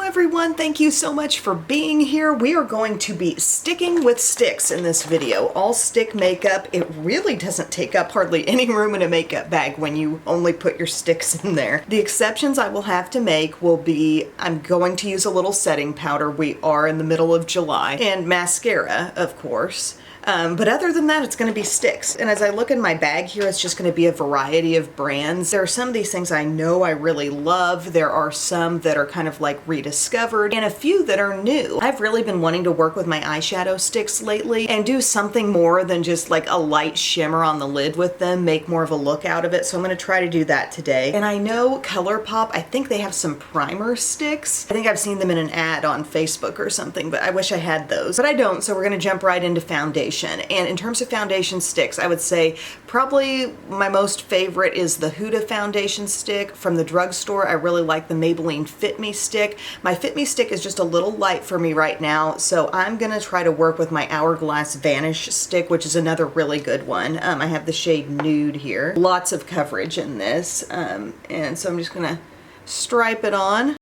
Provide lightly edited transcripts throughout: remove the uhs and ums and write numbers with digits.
everyone, thank you so much for being here. We are going to be sticking with sticks in this video. All stick makeup. It really doesn't take up hardly any room in a makeup bag when you only put your sticks in there. The exceptions I will have to make will be, I'm going to use a little setting powder. We are in the middle of July. And mascara, of course. But other than that, it's going to be sticks. And as I look in my bag here, it's just going to be a variety of brands. There are some of these things I know I really love. There are some that are kind of like rediscovered and a few that are new. I've really been wanting to work with my eyeshadow sticks lately and do something more than just like a light shimmer on the lid with them, make more of a look out of it. So I'm going to try to do that today. And I know ColourPop, I think they have some primer sticks. I think I've seen them in an ad on Facebook or something, but I wish I had those. But I don't, so we're going to jump right into foundation. And in terms of foundation sticks, I would say probably my most favorite is the Huda foundation stick from the drugstore. I really like the Maybelline Fit Me stick. My Fit Me stick is just a little light for me right now, so I'm gonna try to work with my Hourglass Vanish stick, which is another really good one. I have the shade Nude here. Lots of coverage in this, and so I'm just gonna stripe it on.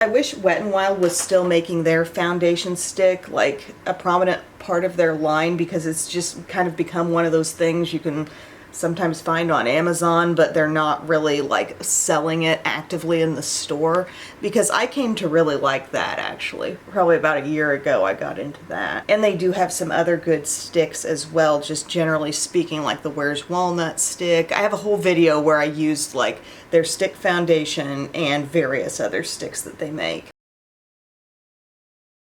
I wish Wet n Wild was still making their foundation stick like a prominent part of their line, because it's just kind of become one of those things you can sometimes find on Amazon, but they're not really like selling it actively in the store, because I came to really like that actually. Probably about a year ago I got into that. And they do have some other good sticks as well, just generally speaking, like the Where's Walnut stick. I have a whole video where I used like their stick foundation and various other sticks that they make.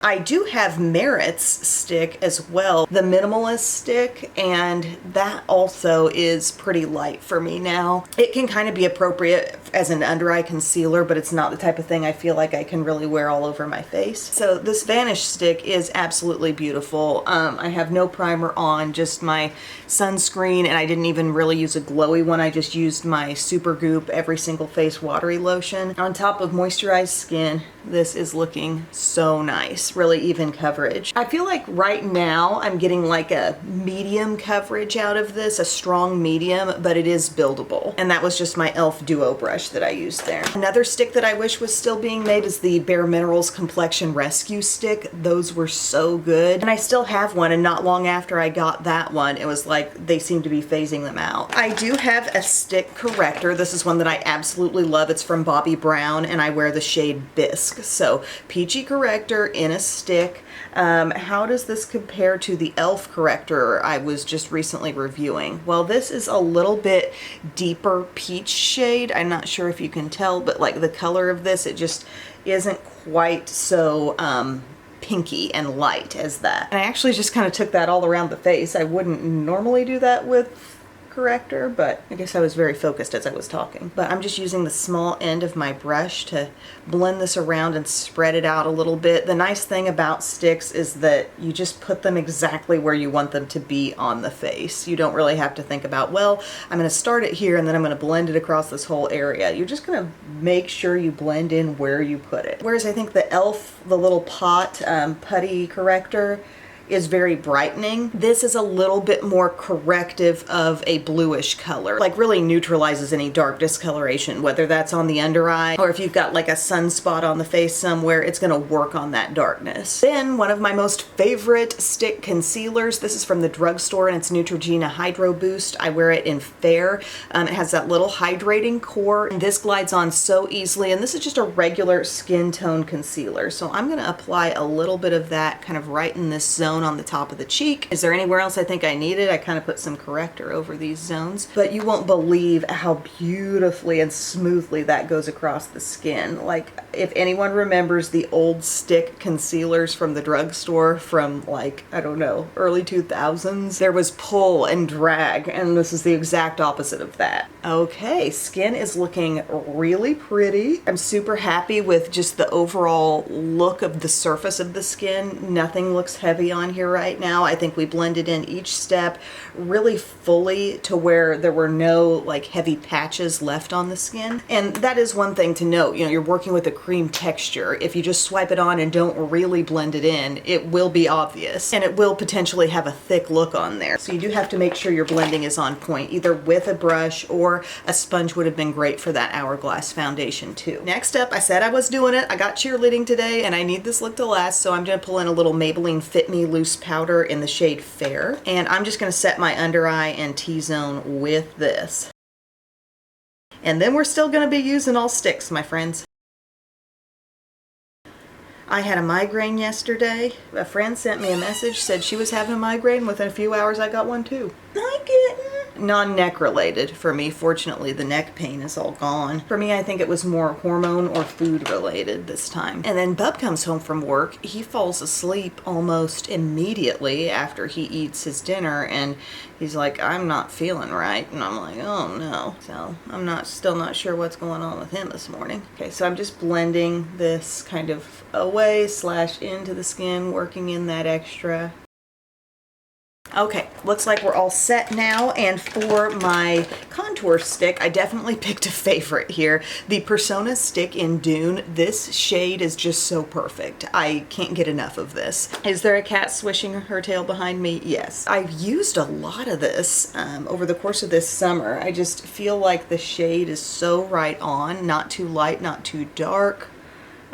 I do have Merit's stick as well, the Minimalist stick, and that also is pretty light for me now. It can kind of be appropriate as an under eye concealer, but it's not the type of thing I feel like I can really wear all over my face. So this Vanish stick is absolutely beautiful. I have no primer on, just my sunscreen, and I didn't even really use a glowy one. I just used my Supergoop Every Single Face Watery Lotion. On top of moisturized skin, this is looking so nice. Really even coverage. I feel like right now I'm getting like a medium coverage out of this, a strong medium, but it is buildable. And that was just my e.l.f. Duo brush that I used there. Another stick that I wish was still being made is the Bare Minerals Complexion Rescue Stick. Those were so good. And I still have one, and not long after I got that one, it was like they seem to be phasing them out. I do have a stick corrector. This is one that I absolutely love. It's from Bobbi Brown, and I wear the shade Bisque. So peachy corrector in a stick. How does this compare to the e.l.f. corrector I was just recently reviewing? Well, this is a little bit deeper peach shade. I'm not sure if you can tell, but like the color of this, it just isn't quite so pinky and light as that. And I actually just kind of took that all around the face. I wouldn't normally do that with corrector, but I guess I was very focused as I was talking. But I'm just using the small end of my brush to blend this around and spread it out a little bit. The nice thing about sticks is that you just put them exactly where you want them to be on the face. You don't really have to think about, well, I'm going to start it here and then I'm going to blend it across this whole area. You're just going to make sure you blend in where you put it. Whereas I think the e.l.f., the little pot putty corrector, is very brightening. This is a little bit more corrective of a bluish color, like really neutralizes any dark discoloration, whether that's on the under eye or if you've got like a sunspot on the face somewhere, it's gonna work on that darkness. Then one of my most favorite stick concealers, this is from the drugstore and it's Neutrogena Hydro Boost. I wear it in Fair. It has that little hydrating core, and this glides on so easily, and this is just a regular skin tone concealer. So I'm gonna apply a little bit of that kind of right in this zone on the top of the cheek. Is there anywhere else I think I need it? I kind of put some corrector over these zones, but you won't believe how beautifully and smoothly that goes across the skin. Like, if anyone remembers the old stick concealers from the drugstore from like, I don't know, early 2000s, there was pull and drag, and this is the exact opposite of that. Okay, skin is looking really pretty. I'm super happy with just the overall look of the surface of the skin. Nothing looks heavy on on here right now. I think we blended in each step really fully to where there were no like heavy patches left on the skin. And that is one thing to note. You know, you're working with a cream texture. If you just swipe it on and don't really blend it in, it will be obvious and it will potentially have a thick look on there. So you do have to make sure your blending is on point, either with a brush or a sponge would have been great for that Hourglass foundation too. Next up, I said I was doing it. I got cheerleading today and I need this look to last, so I'm gonna pull in a little Maybelline Fit Me loose powder in the shade Fair, and I'm just gonna set my under eye and T-zone with this. And then we're still gonna be using all sticks, my friends. I had a migraine yesterday. A friend sent me a message, said she was having a migraine. Within a few hours, I got one too. I get non-neck related for me. Fortunately, the neck pain is all gone. For me, I think it was more hormone or food related this time. And then Bub comes home from work. He falls asleep almost immediately after he eats his dinner, and he's like, I'm not feeling right. And I'm like, oh no. So I'm still not sure what's going on with him this morning. Okay, so I'm just blending this kind of away / into the skin, working in that extra. Okay, looks like we're all set now, and for my contour stick, I definitely picked a favorite here. The Persona stick in Dune. This shade is just so perfect. I can't get enough of this. Is there a cat swishing her tail behind me? Yes. I've used a lot of this over the course of this summer. I just feel like the shade is so right on, not too light, not too dark.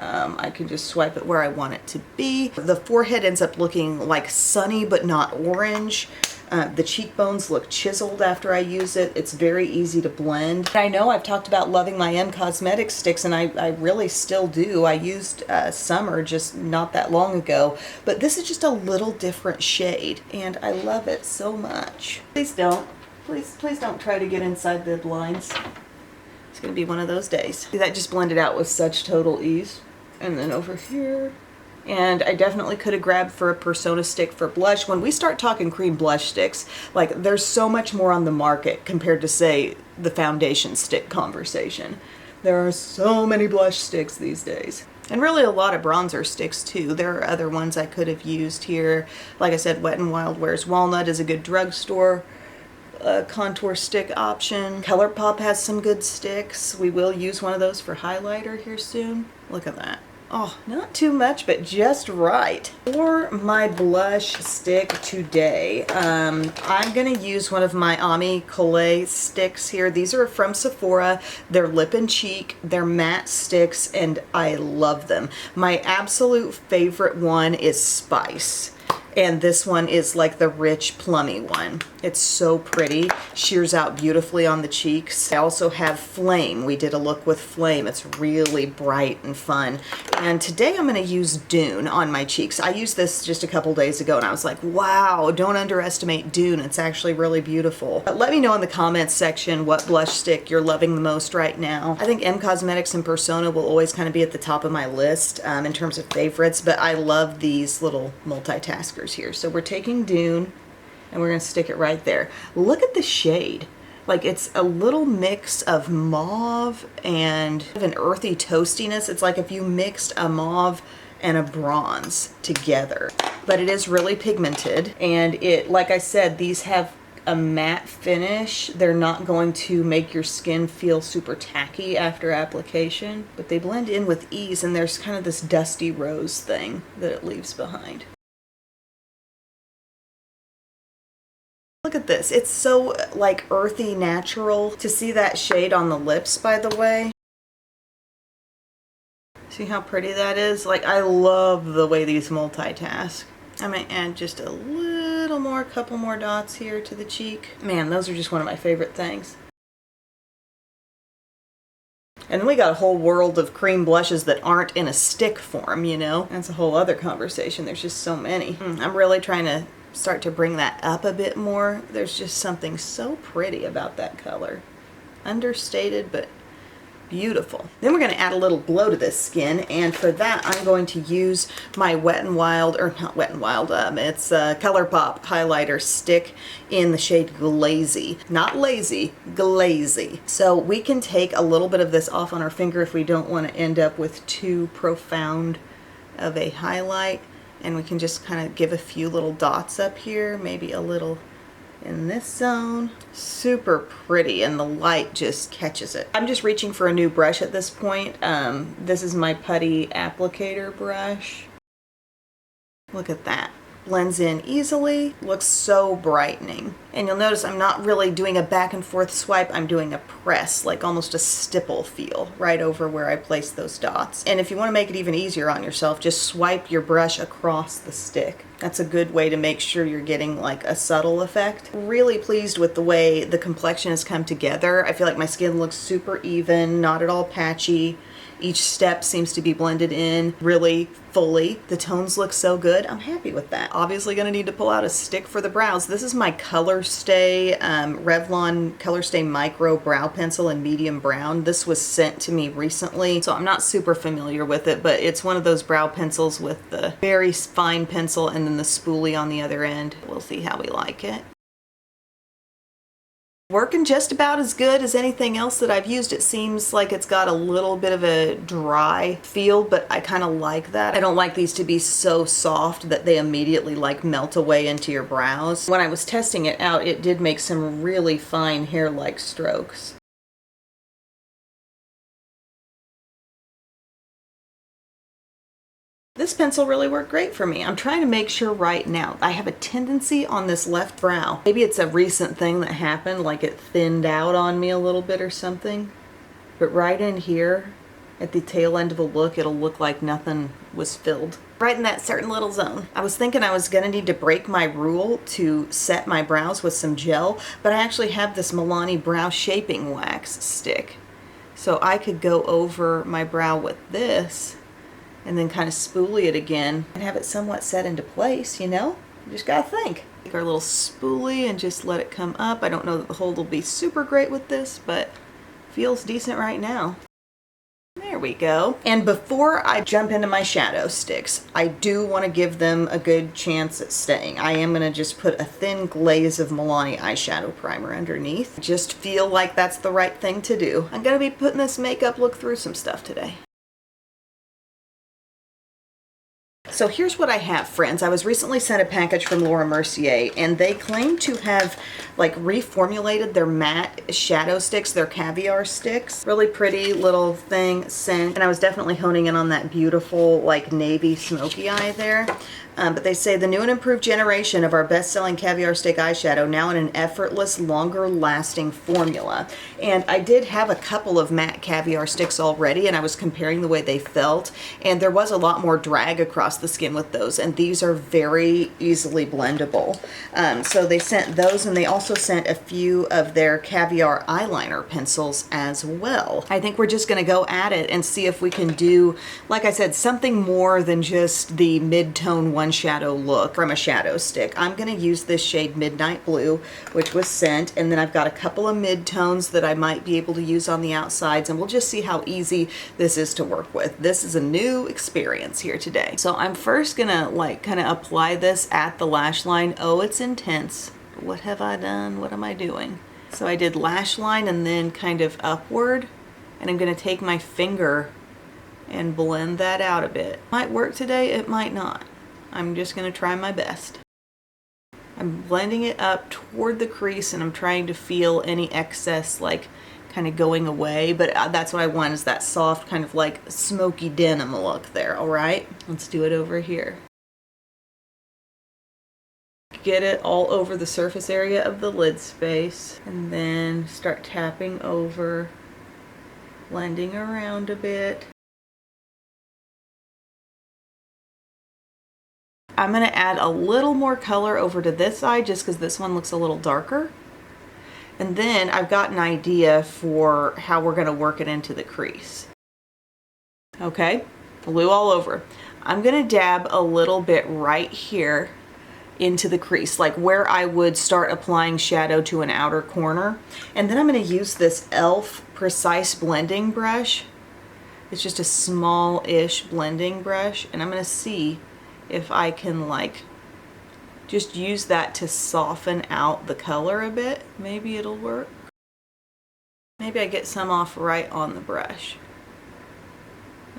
I can just swipe it where I want it to be. The forehead ends up looking like sunny but not orange. The cheekbones look chiseled after I use it. It's very easy to blend. I know I've talked about loving my M Cosmetics sticks, and I really still do. I used Summer just not that long ago, but this is just a little different shade, and I love it so much. Please don't. Please don't try to get inside the blinds. It's gonna be one of those days. See, that just blended out with such total ease. And then over here. And I definitely could have grabbed for a Persona stick for blush. When we start talking cream blush sticks, like there's so much more on the market compared to, say, the foundation stick conversation. There are so many blush sticks these days. And really a lot of bronzer sticks too. There are other ones I could have used here. Like I said, Wet n Wild Wears Walnut is a good drugstore contour stick option. ColourPop has some good sticks. We will use one of those for highlighter here soon. Look at that. Oh, not too much, but just right. For my blush stick today, I'm gonna use one of my Ami Collet sticks here. These are from Sephora. They're lip and cheek. They're matte sticks, and I love them. My absolute favorite one is Spice. And this one is like the rich plummy one. It's so pretty. Shears out beautifully on the cheeks. I also have Flame. We did a look with Flame. It's really bright and fun. And today I'm gonna use Dune on my cheeks. I used this just a couple days ago and I was like, wow, don't underestimate Dune. It's actually really beautiful. But let me know in the comments section what blush stick you're loving the most right now. I think M Cosmetics and Persona will always kind of be at the top of my list in terms of favorites, but I love these little multitaskers here. So we're taking Dune and we're going to stick it right there. Look at the shade. Like it's a little mix of mauve and an earthy toastiness. It's like if you mixed a mauve and a bronze together. But it is really pigmented, and it, like I said, these have a matte finish. They're not going to make your skin feel super tacky after application, but they blend in with ease, and there's kind of this dusty rose thing that it leaves behind. Look at this. It's so like earthy natural. To see that shade on the lips, by the way. See how pretty that is? Like, I love the way these multitask. I might add just a little more, couple more dots here to the cheek. Man, those are just one of my favorite things. And then we got a whole world of cream blushes that aren't in a stick form, you know? That's a whole other conversation. There's just so many. I'm really trying to start to bring that up a bit more. There's just something so pretty about that color. Understated, but beautiful. Then we're going to add a little glow to this skin, and for that I'm going to use my Wet n Wild, or not Wet n Wild, it's a ColourPop highlighter stick in the shade Glazy. Not lazy, glazy. So we can take a little bit of this off on our finger if we don't want to end up with too profound of a highlight. And we can just kind of give a few little dots up here, maybe a little in this zone. Super pretty, and the light just catches it. I'm just reaching for a new brush at this point. This is my putty applicator brush. Look at that. Blends in easily, looks so brightening. And you'll notice I'm not really doing a back and forth swipe, I'm doing a press, like almost a stipple feel right over where I place those dots. And if you want to make it even easier on yourself, just swipe your brush across the stick. That's a good way to make sure you're getting like a subtle effect. Really pleased with the way the complexion has come together. I feel like my skin looks super even, not at all patchy. Each step seems to be blended in really fully. The tones look so good. I'm happy with that. Obviously gonna need to pull out a stick for the brows. This is my Colorstay Revlon Colorstay Micro Brow Pencil in medium brown. This was sent to me recently, so I'm not super familiar with it, but it's one of those brow pencils with the very fine pencil and then the spoolie on the other end. We'll see how we like it. Working just about as good as anything else that I've used. It seems like it's got a little bit of a dry feel, but I kind of like that. I don't like these to be so soft that they immediately like melt away into your brows. When I was testing it out, it did make some really fine hair-like strokes. This pencil really worked great for me. I'm trying to make sure right now. I have a tendency on this left brow. Maybe it's a recent thing that happened, like it thinned out on me a little bit or something. But right in here, at the tail end of a look, it'll look like nothing was filled. Right in that certain little zone. I was thinking I was gonna need to break my rule to set my brows with some gel, but I actually have this Milani brow shaping wax stick. So I could go over my brow with this and then kind of spoolie it again and have it somewhat set into place, you know? You just gotta think. Take our little spoolie and just let it come up. I don't know that the hold will be super great with this, but feels decent right now. There we go. And before I jump into my shadow sticks, I do want to give them a good chance at staying. I am going to just put a thin glaze of Milani eyeshadow primer underneath. Just feel like that's the right thing to do. I'm going to be putting this makeup look through some stuff today. So here's what I have, friends. I was recently sent a package from Laura Mercier, and they claim to have like reformulated their matte shadow sticks, their caviar sticks. Really pretty little thing, scent. And I was definitely honing in on that beautiful like navy smoky eye there. But they say the new and improved generation of our best-selling caviar stick eyeshadow, now in an effortless, longer-lasting formula. And I did have a couple of matte caviar sticks already, and I was comparing the way they felt, and there was a lot more drag across the skin with those, and these are very easily blendable. So they sent those, and they also sent a few of their caviar eyeliner pencils as well. I think we're just going to go at it and see if we can do, like I said, something more than just the mid-tone one shadow look from a shadow stick. I'm going to use this shade Midnight Blue, which was sent, and then I've got a couple of mid-tones that I might be able to use on the outsides, and we'll just see how easy this is to work with. This is a new experience here today. So I'm first going to like kind of apply this at the lash line. Oh, it's intense. What have I done? What am I doing? So I did lash line and then kind of upward, and I'm going to take my finger and blend that out a bit. Might work today, it might not. I'm just going to try my best. I'm blending it up toward the crease, and I'm trying to feel any excess like kind of going away, but that's what I want, is that soft kind of like smoky denim look there. All right, let's do it over here. Get it all over the surface area of the lid space, and then start tapping over, blending around a bit. I'm going to add a little more color over to this side just because this one looks a little darker. And then I've got an idea for how we're going to work it into the crease. Okay, blue all over. I'm going to dab a little bit right here into the crease, like where I would start applying shadow to an outer corner. And then I'm going to use this e.l.f. Precise Blending Brush. It's just a small-ish blending brush, and I'm going to see if I can like just use that to soften out the color a bit. Maybe it'll work. Maybe I get some off right on the brush.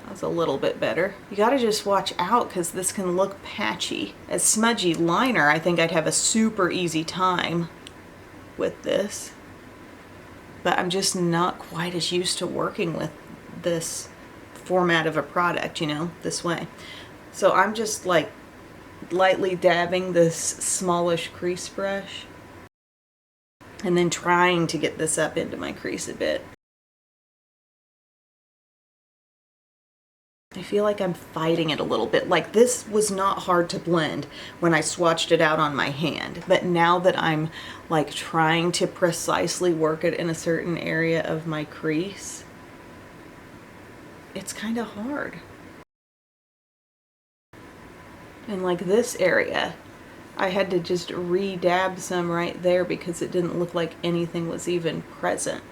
That's a little bit better. You gotta just watch out because this can look patchy. As smudgy liner, I think I'd have a super easy time with this. But I'm just not quite as used to working with this format of a product, you know, this way. So I'm just like lightly dabbing this smallish crease brush and then trying to get this up into my crease a bit. I feel like I'm fighting it a little bit. Like this was not hard to blend when I swatched it out on my hand. But now that I'm like trying to precisely work it in a certain area of my crease, it's kind of hard. And like this area, I had to just re-dab some right there because it didn't look like anything was even present.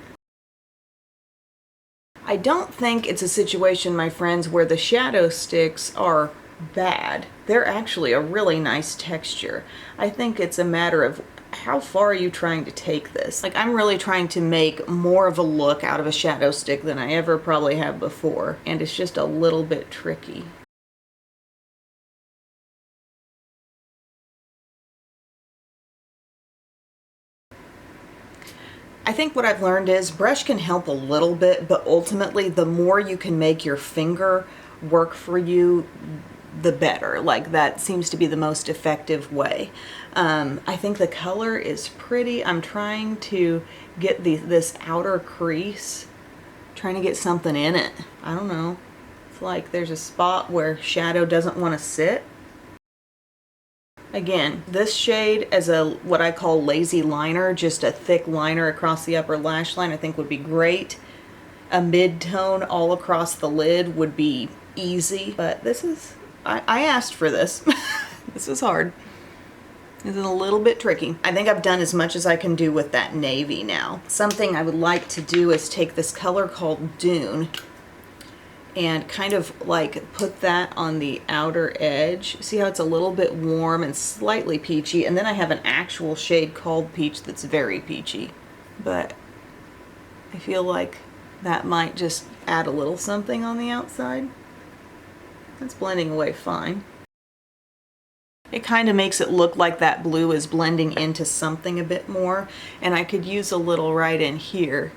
I don't think it's a situation, my friends, where the shadow sticks are bad. They're actually a really nice texture. I think it's a matter of how far are you trying to take this? Like I'm really trying to make more of a look out of a shadow stick than I ever probably have before, and it's just a little bit tricky. I think what I've learned is brush can help a little bit, but ultimately the more you can make your finger work for you, the better. Like that seems to be the most effective way. I think the color is pretty. I'm trying to get this outer crease, trying to get something in it. I don't know. It's like there's a spot where shadow doesn't want to sit. Again, this shade as a what I call lazy liner, just a thick liner across the upper lash line, I think would be great. A mid-tone all across the lid would be easy, but this is, I asked for this. This is hard. This is a little bit tricky. I think I've done as much as I can do with that navy now. Something I would like to do is take this color called Dune and kind of like put that on the outer edge. See how it's a little bit warm and slightly peachy, and then I have an actual shade called Peach that's very peachy. But I feel like that might just add a little something on the outside. That's blending away fine. It kind of makes it look like that blue is blending into something a bit more, and I could use a little right in here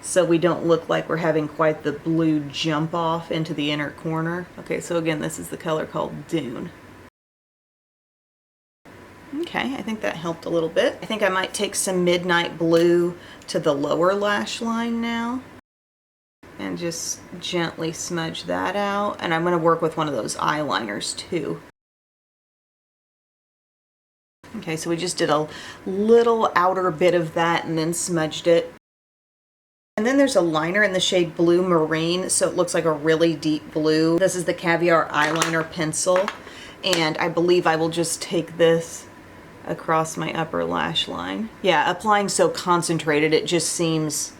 so we don't look like we're having quite the blue jump off into the inner corner. Okay, so again, this is the color called Dune. Okay, I think that helped a little bit. I think I might take some Midnight Blue to the lower lash line now and just gently smudge that out. And I'm going to work with one of those eyeliners too. Okay, so we just did a little outer bit of that and then smudged it. And then there's a liner in the shade Blue Marine, so it looks like a really deep blue. This is the Caviar Eyeliner Pencil, and I believe I will just take this across my upper lash line. Yeah, applying so concentrated, it just seems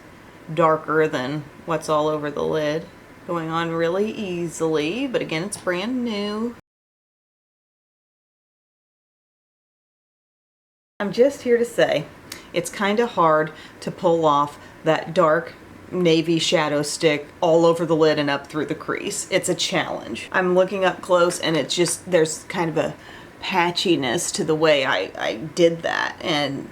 darker than what's all over the lid. Going on really easily, but again, it's brand new. I'm just here to say, it's kind of hard to pull off that dark navy shadow stick all over the lid and up through the crease. It's a challenge. I'm looking up close and it's just, there's kind of a patchiness to the way I did that, and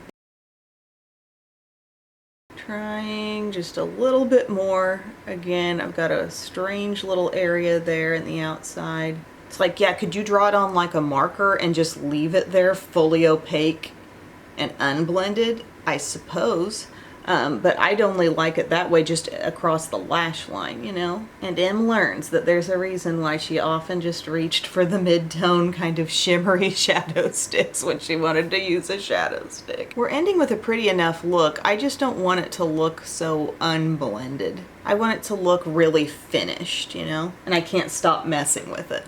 trying just a little bit more. Again, I've got a strange little area there in the outside. It's like, yeah, could you draw it on like a marker and just leave it there fully opaque and unblended? I suppose. But I'd only like it that way, just across the lash line, you know? And Em learns that there's a reason why she often just reached for the mid-tone kind of shimmery shadow sticks when she wanted to use a shadow stick. We're ending with a pretty enough look. I just don't want it to look so unblended. I want it to look really finished, you know? And I can't stop messing with it.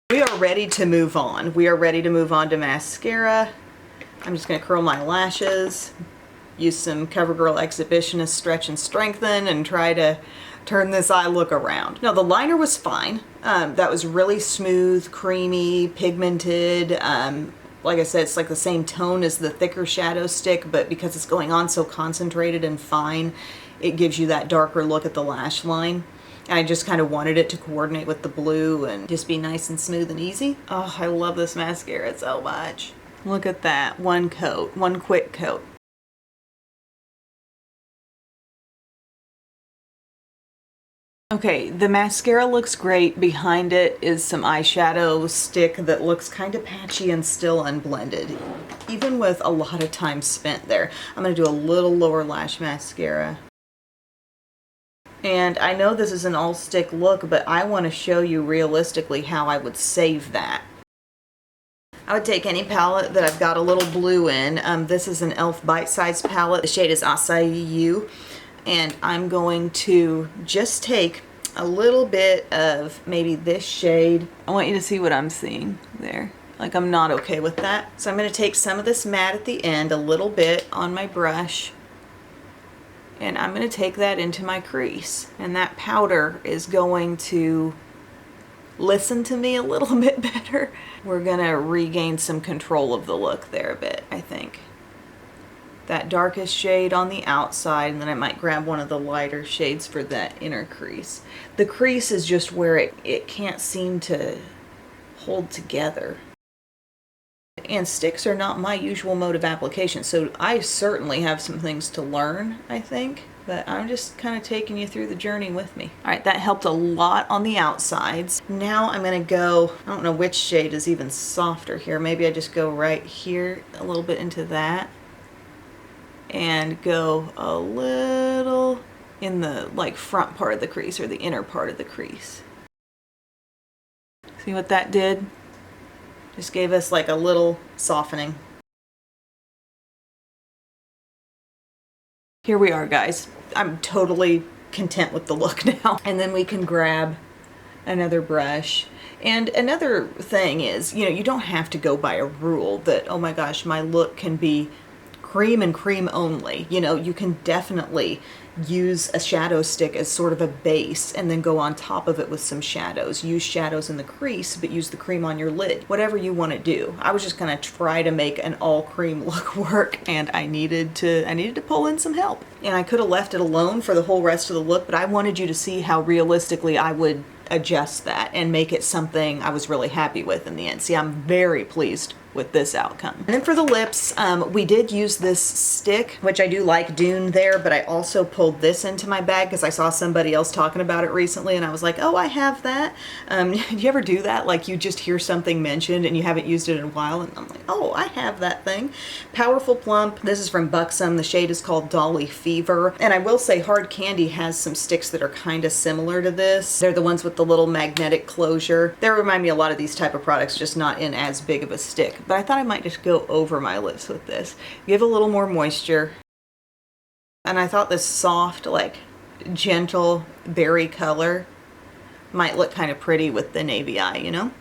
We are ready to move on. We are ready to move on to mascara. I'm just going to curl my lashes, use some CoverGirl Exhibitionist Stretch and Strengthen, and try to turn this eye look around. Now, the liner was fine. That was really smooth, creamy, pigmented. Like I said, it's like the same tone as the thicker shadow stick, but because it's going on so concentrated and fine, it gives you that darker look at the lash line. I just kind of wanted it to coordinate with the blue and just be nice and smooth and easy. Oh, I love this mascara so much. Look at that, one coat, one quick coat. Okay, the mascara looks great. Behind it is some eyeshadow stick that looks kind of patchy and still unblended, even with a lot of time spent there. I'm going to do a little lower lash mascara. And I know this is an all stick look, but I want to show you realistically how I would save that. I would take any palette that I've got a little blue in. This is an e.l.f. bite-sized palette. The shade is Acai You. And I'm going to just take a little bit of maybe this shade. I want you to see what I'm seeing there. Like, I'm not okay with that. So I'm going to take some of this matte at the end, a little bit on my brush. And I'm going to take that into my crease. And that powder is going to listen to me a little bit better. We're going to regain some control of the look there a bit, I think. That darkest shade on the outside, and then I might grab one of the lighter shades for that inner crease. The crease is just where it can't seem to hold together. And sticks are not my usual mode of application, so I certainly have some things to learn, I think. But I'm just kind of taking you through the journey with me. All right, that helped a lot on the outsides. Now I'm gonna go, I don't know which shade is even softer here. Maybe I just go right here, a little bit into that. And go a little in the like front part of the crease or the inner part of the crease. See what that did? Just gave us like a little softening. Here we are, guys. I'm totally content with the look now. And then we can grab another brush. And another thing is, you know, you don't have to go by a rule that, oh my gosh, my look can be cream and cream only. You know, you can definitely use a shadow stick as sort of a base and then go on top of it with some shadows. Use shadows in the crease, but use the cream on your lid. Whatever you want to do. I was just gonna try to make an all cream look work, and I needed to pull in some help. And I could have left it alone for the whole rest of the look, but I wanted you to see how realistically I would adjust that and make it something I was really happy with in the end. See, I'm very pleased with this outcome. And then for the lips, we did use this stick, which I do like, Dune there, but I also pulled this into my bag because I saw somebody else talking about it recently and I was like, oh, I have that. Do you ever do that? Like you just hear something mentioned and you haven't used it in a while and I'm like, oh, I have that thing. Powerful Plump. This is from Buxom. The shade is called Dolly Fever. And I will say Hard Candy has some sticks that are kind of similar to this. They're the ones with the little magnetic closure. They remind me a lot of these type of products, just not in as big of a stick. But I thought I might just go over my lips with this. Give a little more moisture. And I thought this soft, like gentle berry color might look kind of pretty with the navy eye, you know?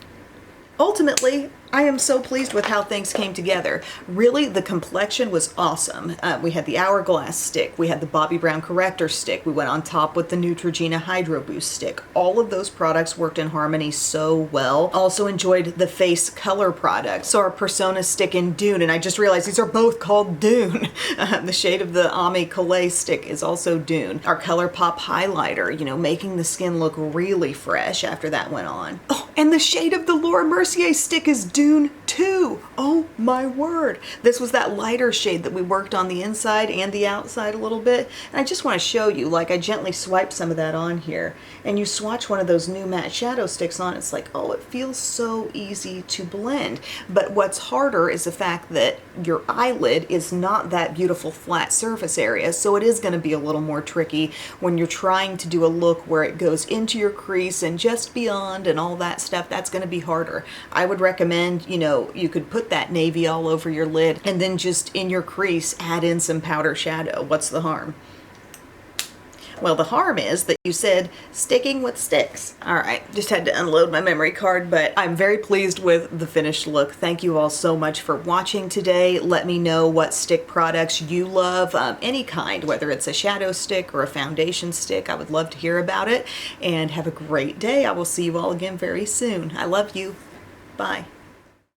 Ultimately, I am so pleased with how things came together. Really, the complexion was awesome. We had the Hourglass stick, we had the Bobbi Brown corrector stick, we went on top with the Neutrogena Hydro Boost stick. All of those products worked in harmony so well. Also enjoyed the face color products. So our Persona stick in Dune, and I just realized these are both called Dune. The shade of the Ami Collet stick is also Dune. Our ColourPop highlighter, you know, making the skin look really fresh after that went on. Oh, and the shade of the Laura Mercier stick is Dune too. Oh my word. This was that lighter shade that we worked on the inside and the outside a little bit. And I just want to show you, like I gently swiped some of that on here and you swatch one of those new matte shadow sticks on, it's like, oh, it feels so easy to blend. But what's harder is the fact that your eyelid is not that beautiful flat surface area. So it is going to be a little more tricky when you're trying to do a look where it goes into your crease and just beyond and all that stuff. That's going to be harder. I would recommend, you know, you could put that navy all over your lid and then just in your crease add in some powder shadow. What's the harm? Well, the harm is that you said sticking with sticks. All right, just had to unload my memory card, but I'm very pleased with the finished look. Thank you all so much for watching today. Let me know what stick products you love, any kind, whether it's a shadow stick or a foundation stick. I would love to hear about it, and have a great day. I will see you all again very soon. I love you. Bye.